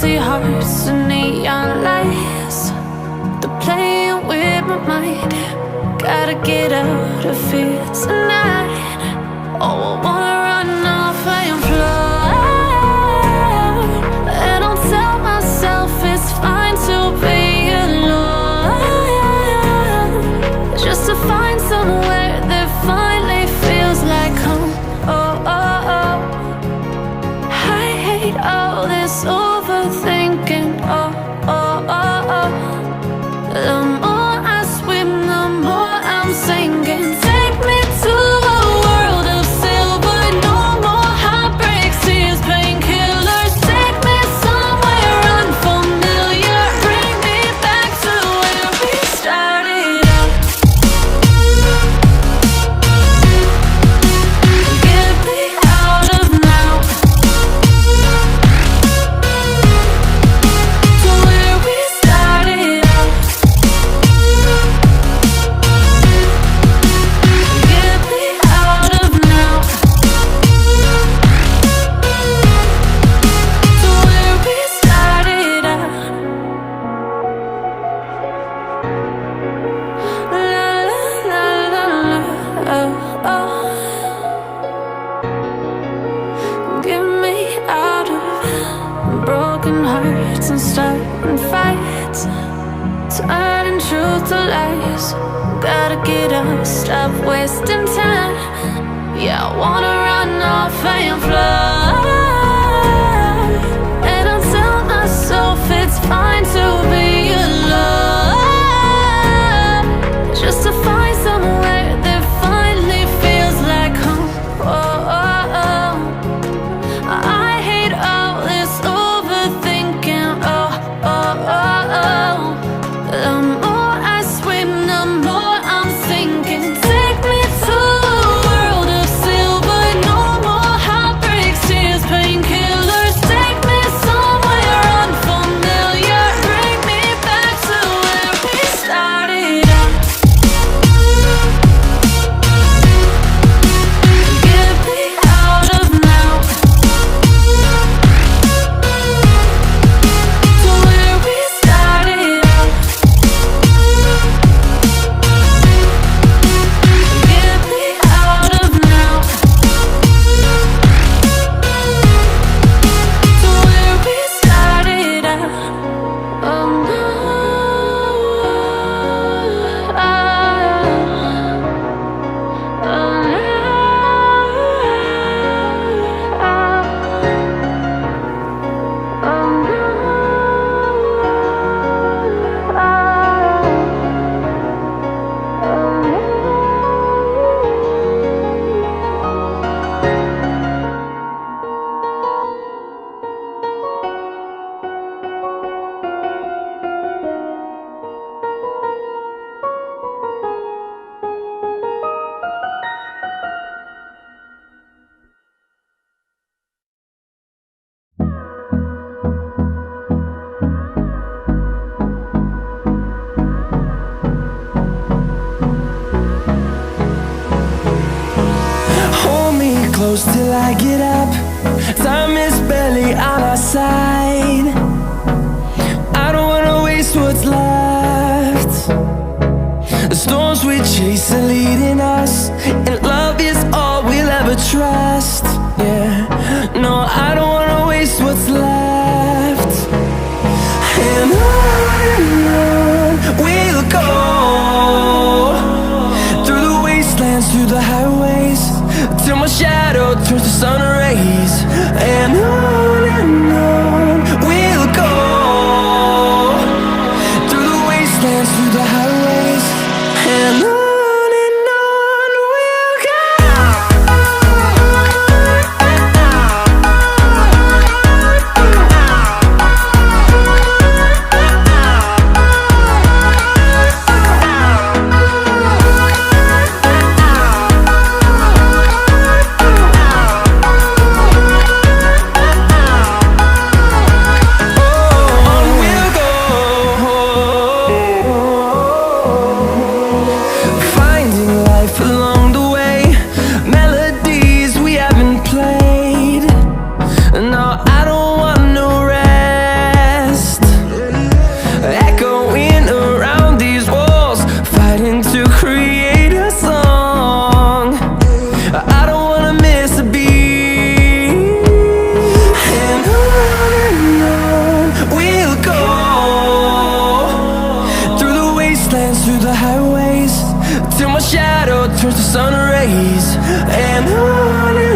empty hearts and neon lights. They're playing with my mind. Gotta get out of here tonight. Oh, I wanna run off and fly. And I'll tell myself it's fine to be alone, just to find somewhere that finally feels like home. Oh, oh, oh. I hate all this overthinking. Oh, oh, oh, oh. The more I swim, the more I'm sinking. Take me to a world of silver. No more heartbreaks, tears, painkillers. Take me somewhere unfamiliar. Bring me back to where we started out. Get me out of now, to where we started out. Get me out of now, to where we started out. La la la la la, oh, oh. Get me out of broken hearts and starting fights, turning truth to lies. Gotta get up, stop wasting time. Yeah, I wanna run off and fly. And I'll tell myself it's fine to be alone, just to find somewhere that finally feels like home. Oh, oh, oh. I hate all this overthinking. Oh, oh, oh, oh. The more I swim, the more I'm sinking. Take me to a world of silver. No more heartbreaks, tears, painkillers. Take me somewhere unfamiliar. Bring me back to where we started out. Get me out of now, to where we started out. Get me out of now, to where we started out. Oh no, oh Hold me close till I get up. Time is barely on our side. I don't wanna waste what's left. The storms we chase are leading us, and love is all we'll ever trust. Yeah, no, I don't wanna waste what's left. And on we'll go, through the wastelands, through the highways, till my shadow turns to sun rays. And on we'll go, through the wastelands, through the highways. And on we'll go. till my shadow turns to sun rays. And on